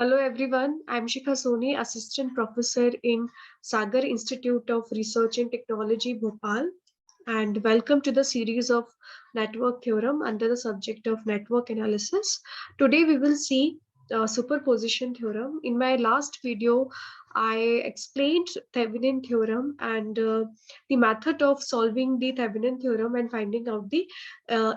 Hello everyone, I'm Shikha Soni, Assistant Professor in Sagar Institute of Research and Technology, Bhopal, and welcome to the series of Network Theorem under the subject of Network Analysis. Today we will see Superposition Theorem. In my last video, I explained Thevenin Theorem and the method of solving the Thevenin Theorem and finding out the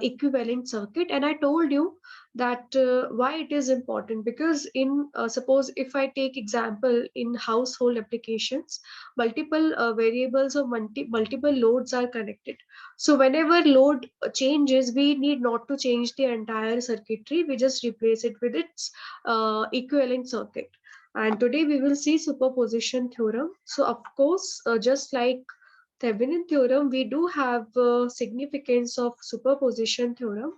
equivalent circuit, and I told you that why it is important because in suppose if I take example in household applications, multiple variables or multiple loads are connected. So whenever load changes, we need not to change the entire circuitry, we just replace it with its equivalent circuit. And today we will see superposition theorem. So of course, just like Thevenin theorem, we do have significance of superposition theorem.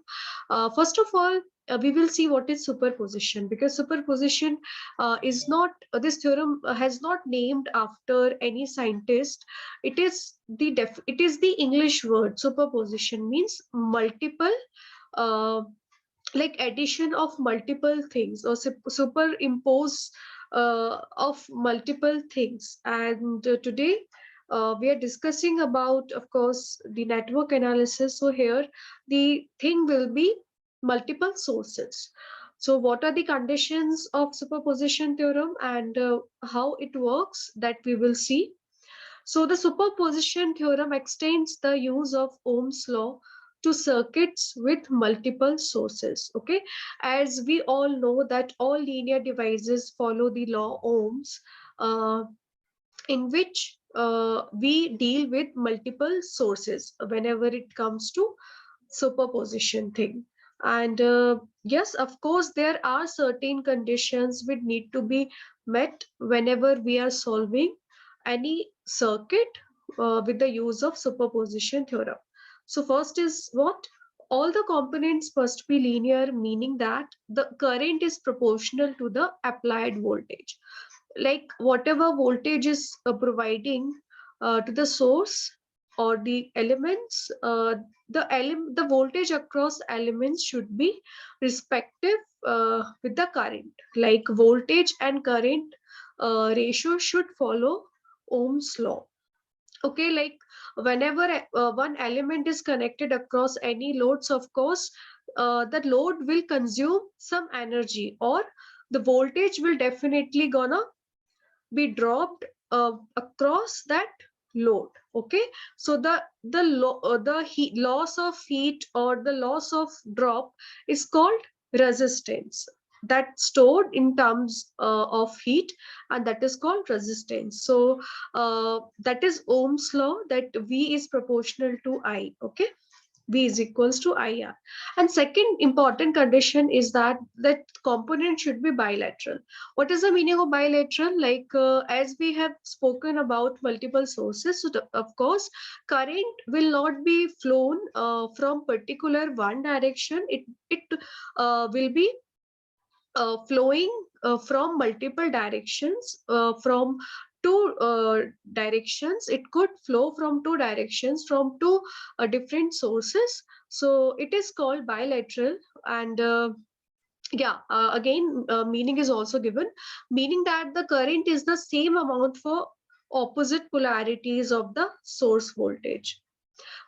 First of all, we will see what is superposition, because superposition is not this theorem has not named after any scientist. It is the English word. Superposition means multiple, uh, like addition of multiple things or superimpose of multiple things. And today we are discussing about, of course, the network analysis. So here the thing will be multiple sources. So what are the conditions of superposition theorem and how it works, that we will see. So the superposition theorem extends the use of Ohm's law to circuits with multiple sources. Okay, as we all know that all linear devices follow the law Ohm's, in which we deal with multiple sources whenever it comes to superposition thing. And yes, of course, there are certain conditions which need to be met whenever we are solving any circuit with the use of superposition theorem. So first is what? All the components must be linear, meaning that the current is proportional to the applied voltage. Like whatever voltage is providing to the source or the elements, the voltage across elements should be respective with the current. Like voltage and current ratio should follow Ohm's law. Okay, like whenever one element is connected across any loads, of course, the load will consume some energy, or the voltage will definitely gonna be dropped across that load. Okay, so the loss of heat or the loss of drop is called resistance, that stored in terms of heat, and that is called resistance. So that is Ohm's law, that V is proportional to I. Okay, V is equals to IR. And second important condition is that that component should be bilateral. What is the meaning of bilateral? Like as we have spoken about multiple sources, so of course, current will not be flown from particular one direction. It will be flowing from multiple directions, from two directions. It could flow from two directions, from two different sources. So it is called bilateral. And yeah, again, meaning is also given, meaning that the current is the same amount for opposite polarities of the source voltage.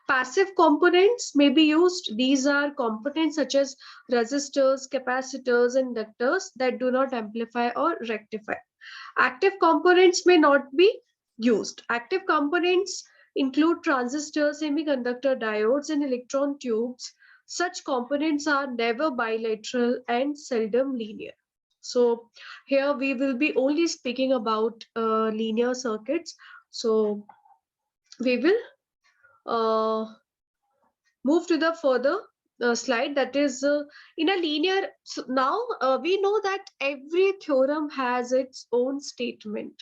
Passive components may be used. These are components such as resistors, capacitors, and inductors that do not amplify or rectify. Active components may not be used. Active components include transistors, semiconductor diodes, and electron tubes. Such components are never bilateral and seldom linear. So here we will be only speaking about linear circuits. So we will uh, move to the further slide, that is in a linear. So now we know that every theorem has its own statement.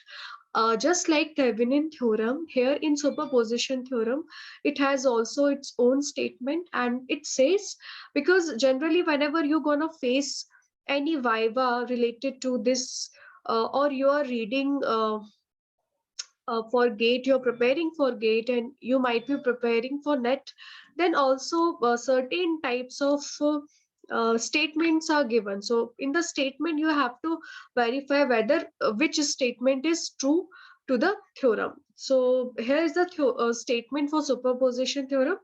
Just like Thevenin theorem, here in superposition theorem, it has also its own statement, and it says, because generally whenever you're gonna face any viva related to this, or you are reading for gate, you're preparing for gate, and you might be preparing for net, then also certain types of statements are given. So in the statement, you have to verify whether which statement is true to the theorem. So here is the statement for superposition theorem.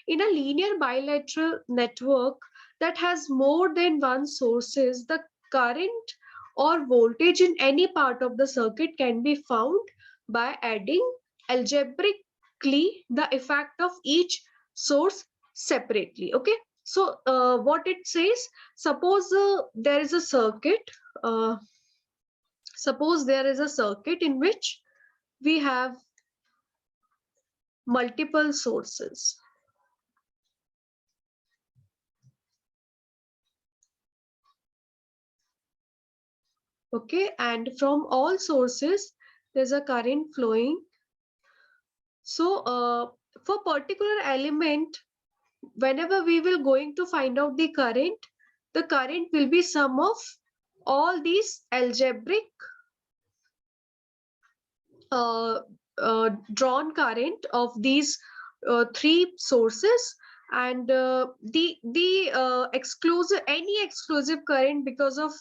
In a linear bilateral network that has more than one sources, the current or voltage in any part of the circuit can be found by adding algebraically the effect of each source separately. Okay, so what it says, suppose there is a circuit, uh, suppose there is a circuit in which we have multiple sources. Okay, and from all sources, there's a current flowing. So for particular element, whenever we will going to find out the current will be sum of all these algebraic uh, drawn current of these three sources, and the exclusive, any exclusive current because of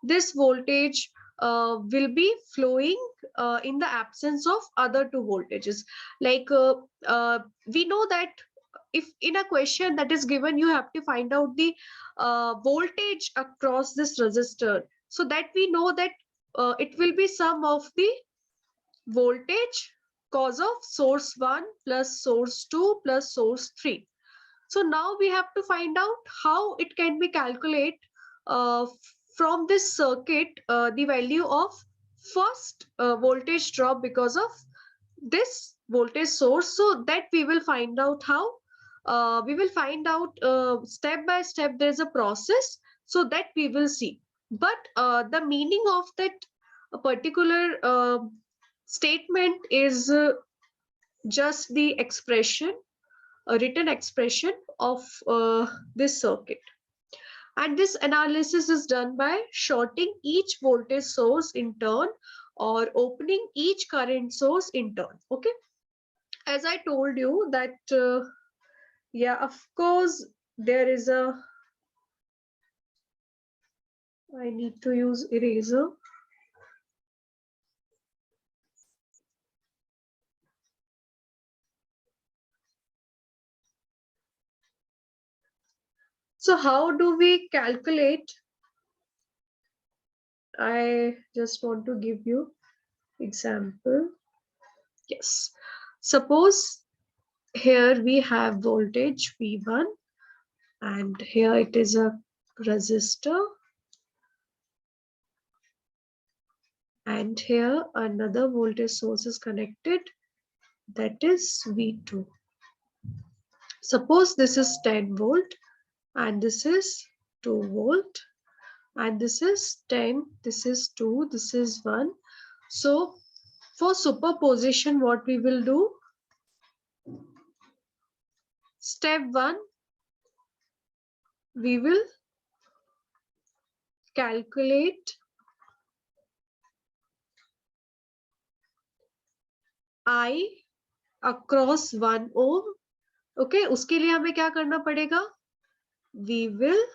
this voltage will be flowing in the absence of other two voltages. Like we know that if in a question that is given, you have to find out the voltage across this resistor, so that we know that it will be sum of the voltage cause of source 1 plus source 2 plus source 3. So now we have to find out how it can be calculated uh, from this circuit the value of first voltage drop because of this voltage source, so that we will find out how we will find out step by step. There's a process, so that we will see. But the meaning of that particular statement is just the expression, a written expression of this circuit. And this analysis is done by shorting each voltage source in turn or opening each current source in turn. Okay, as I told you that yeah, of course there is a, I need to use eraser. So how do we calculate? I just want to give you example. Yes, suppose here we have voltage V1, and here it is a resistor, and here another voltage source is connected, that is V2. Suppose this is 10 volt and this is 2 volt, and this is 10, this is 2, this is 1. So for superposition, what we will do, step 1, we will calculate I across 1 ohm. Okay, उसके लिए हमें क्या करना पड़ेगा, we will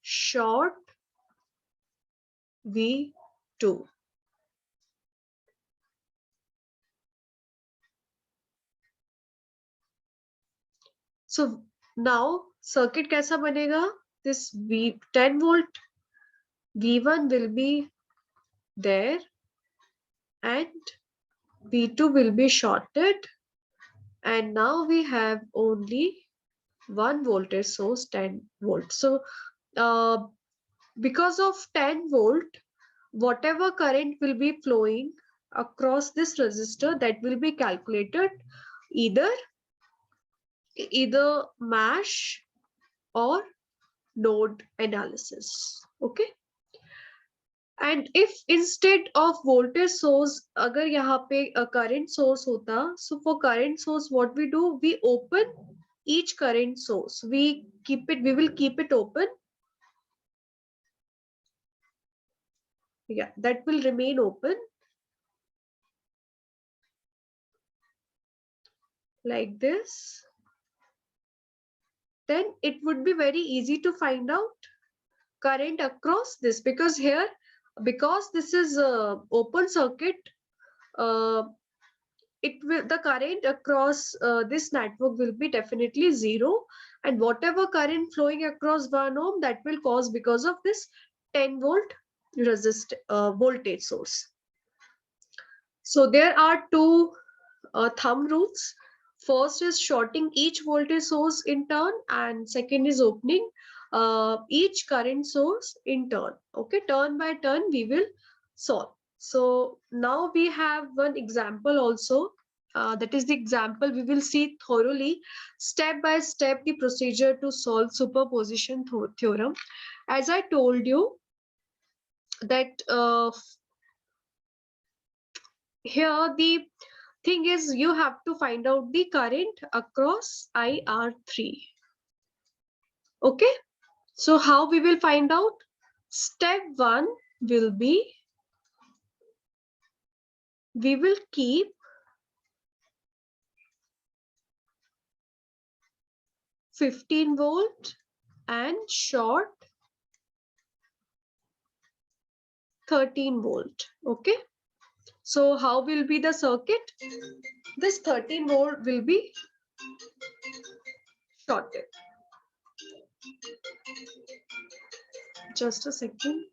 short V2. So now circuit कैसा बनेगा, this V 10 volt V1 will be there and V2 will be shorted, and now we have only one voltage source, 10 volt. So uh, because of 10 volt, whatever current will be flowing across this resistor, that will be calculated either mesh or node analysis. Okay, and if instead of voltage source अगर यहाँ पे a current source होता, so for current source what we do, we open each current source, we will keep it open. Yeah, that will remain open like this. then it would be very easy to find out current across this, because here, because this is a open circuit, the current across this network will be definitely 0, and whatever current flowing across 1 ohm, that will cause because of this 10 volt voltage source. So there are two thumb rules. First is shorting each voltage source in turn, and second is opening each current source in turn. Okay, turn by turn we will solve. So now we have one example also. That is the example we will see thoroughly, step by step, the procedure to solve superposition theorem. As I told you that here the thing is, you have to find out the current across IR3. Okay, so how we will find out? Step 1 will be, we will keep (15 volt) and short 13 volt. Okay, so how will be the circuit? This 13 volt will be shorted. Just a second.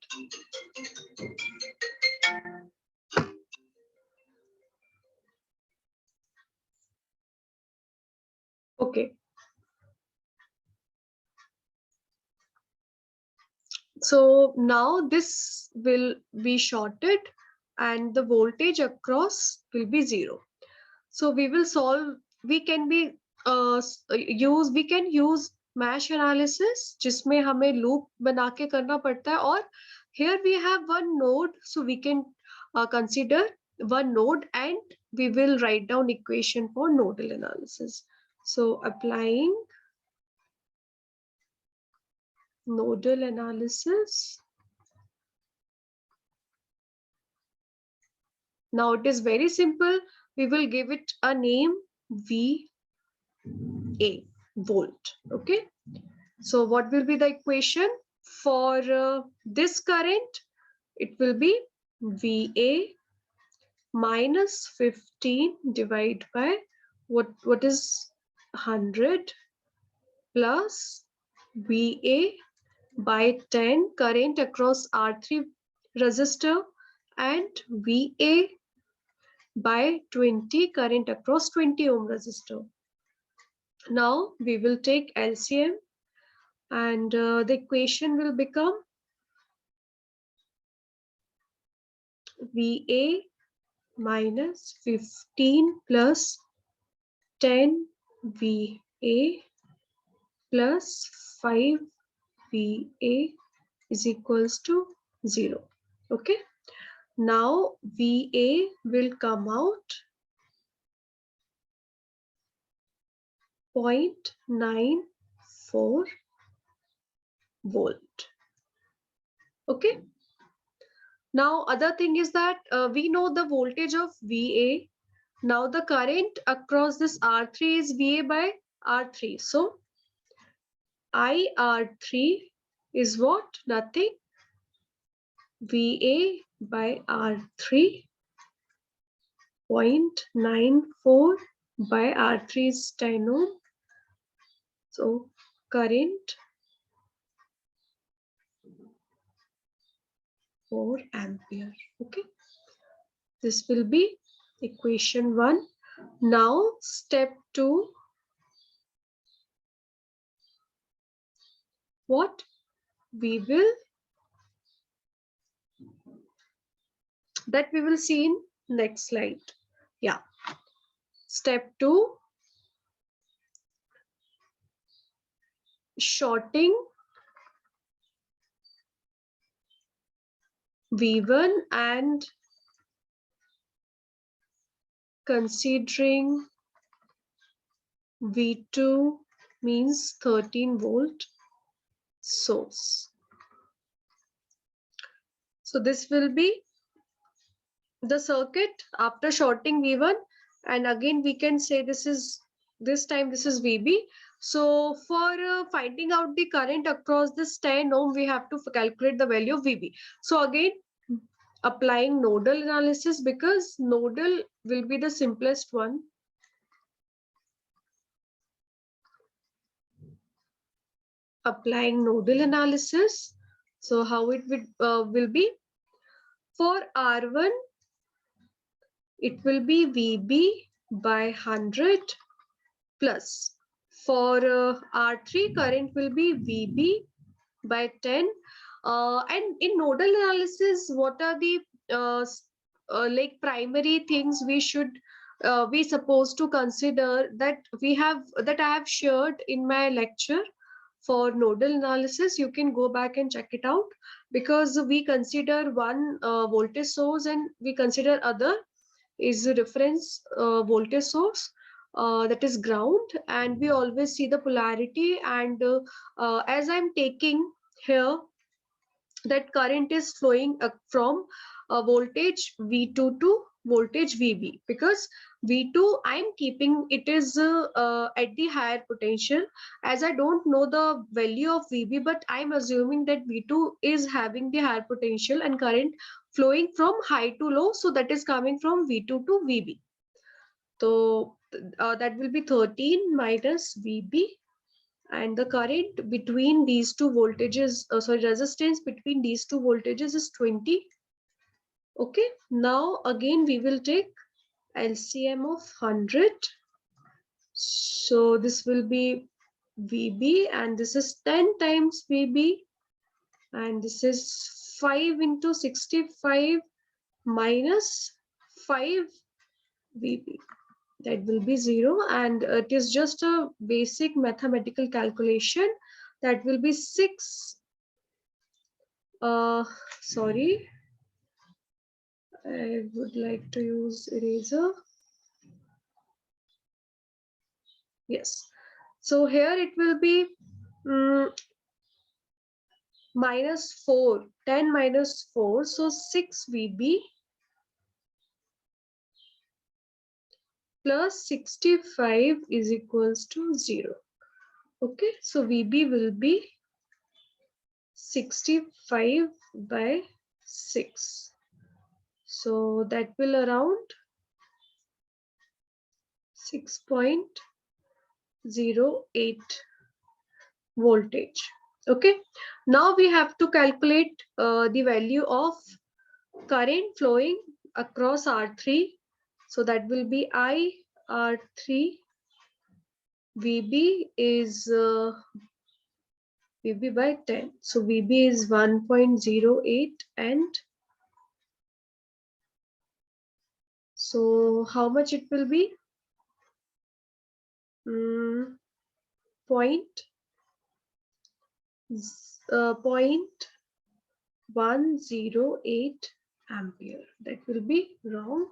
Okay. So now this will be shorted and the voltage across will be 0. So we will solve, we can use mesh analysis, जिसमें हमें loop बना के करना पड़ता है, और here we have one node, so we can consider one node and we will write down equation for nodal analysis. So applying nodal analysis. Now it is very simple. We will give it a name VA, volt. Okay. So what will be the equation for this current? It will be VA minus 15 divided by what is 100 plus VA by 10, current across R3 resistor, and VA by 20, current across 20 ohm resistor. Now we will take LCM, and the equation will become VA minus 15 plus 10 VA plus 5 VA is equals to 0. Okay. Now VA will come out 0.94 volt. Okay. Now other thing is that we know the voltage of VA. Now the current across this R3 is VA by R3. So IR3 is what? Nothing. VA by R3, 0.94 by R3 is 10 ohm. So current 4 ampere. Okay. This will be equation 1. Now step 2. What? We will see in next slide. Yeah. Step 2. Shorting V1 and considering V2 means 13 volt source. So this will be the circuit after shorting V1, and again we can say this time this is VB. So for finding out the current across this 10 ohm, we have to calculate the value of VB. So again, applying nodal analysis, because nodal will be the simplest one. Applying nodal analysis. So how it will be? For R1, it will be VB by 100 plus. For R3, current will be VB by 10. And in nodal analysis, what are the like primary things we should we supposed to consider, that I have shared in my lecture for nodal analysis? You can go back and check it out, because we consider one voltage source and we consider other is a reference voltage source, that is ground, and we always see the polarity. And as I'm taking here that current is flowing from voltage V2 to voltage VB, because V2 I'm keeping it is at the higher potential, as I don't know the value of VB, but I'm assuming that V2 is having the higher potential and current flowing from high to low, so that is coming from V2 to VB. So that will be 13 minus VB, and the current between these two voltages, resistance between these two voltages is 20. Okay, now again we will take LCM of 100. So this will be VB, and this is 10 times VB, and this is 5 into 65 minus 5 VB. That will be 0, and it is just a basic mathematical calculation. That will be 6. Sorry, I would like to use eraser. Yes, so here it will be minus 4, 10 minus 4, so 6 VB plus 65 is equals to 0. Okay, so VB will be 65 by 6. So that will around 6.08 voltage. Okay, now we have to calculate the value of current flowing across R3. So that will be I R3. VB is VB by 10. So VB is 1.08, and so how much it will be? Point 0.108 ampere. That will be wrong.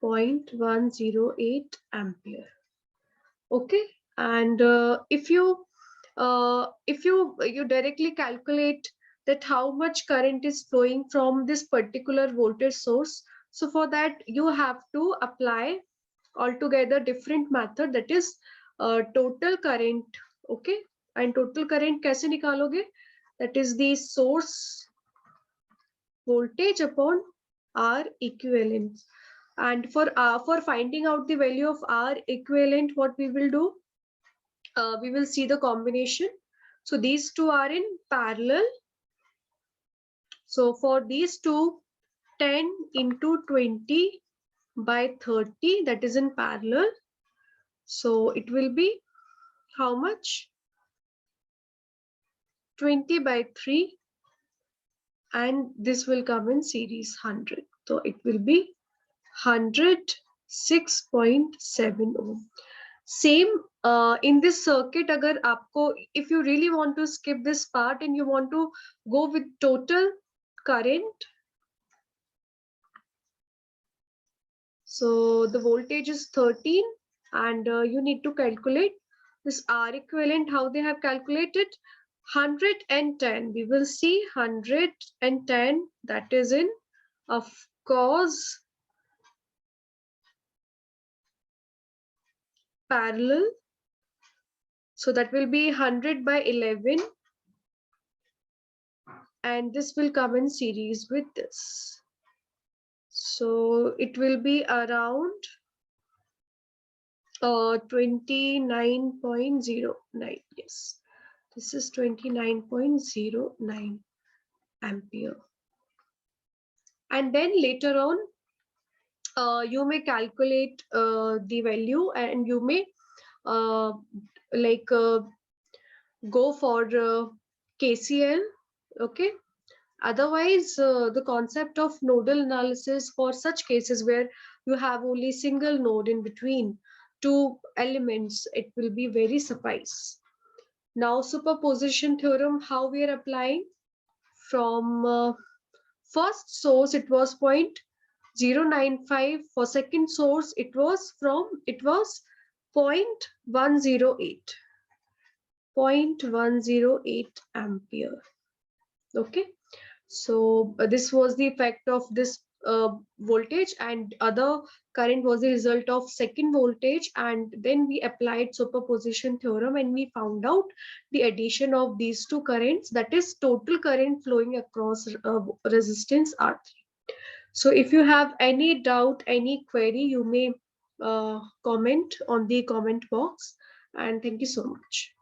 0.108 ampere. Okay, and if you directly calculate that how much current is flowing from this particular voltage source, so for that you have to apply altogether different method, that is total current. Okay, and total current कैसे निकालोगे? That is the source voltage upon R equivalent. And for finding out the value of R equivalent, what we will do? We will see the combination. So these two are in parallel. So for these two, 10 into 20 by 30, that is in parallel. So it will be how much? 20 by 3, and this will come in series 100. So it will be 106.7 ohm. Same in this circuit, agar aapko, if you really want to skip this part and you want to go with total current, so the voltage is 13, and you need to calculate this R equivalent. How they have calculated? 110. We will see 110, that is in, of course, parallel. So that will be 100 by 11, and this will come in series with this. So it will be around 29.09. Yes, this is 29.09 ampere. And then later on, you may calculate the value, and you may uh, like go for KCL. Okay. Otherwise, the concept of nodal analysis for such cases where you have only single node in between two elements, it will be very suffice. Now, superposition theorem, how we are applying? From first source, it was 0.095. For second source, it was 0.108. 0.108 ampere. Okay. So this was the effect of this voltage, and other current was the result of second voltage, and then we applied superposition theorem and we found out the addition of these two currents, that is total current flowing across resistance R3. So if you have any doubt, any query, you may comment on the comment box, and thank you so much.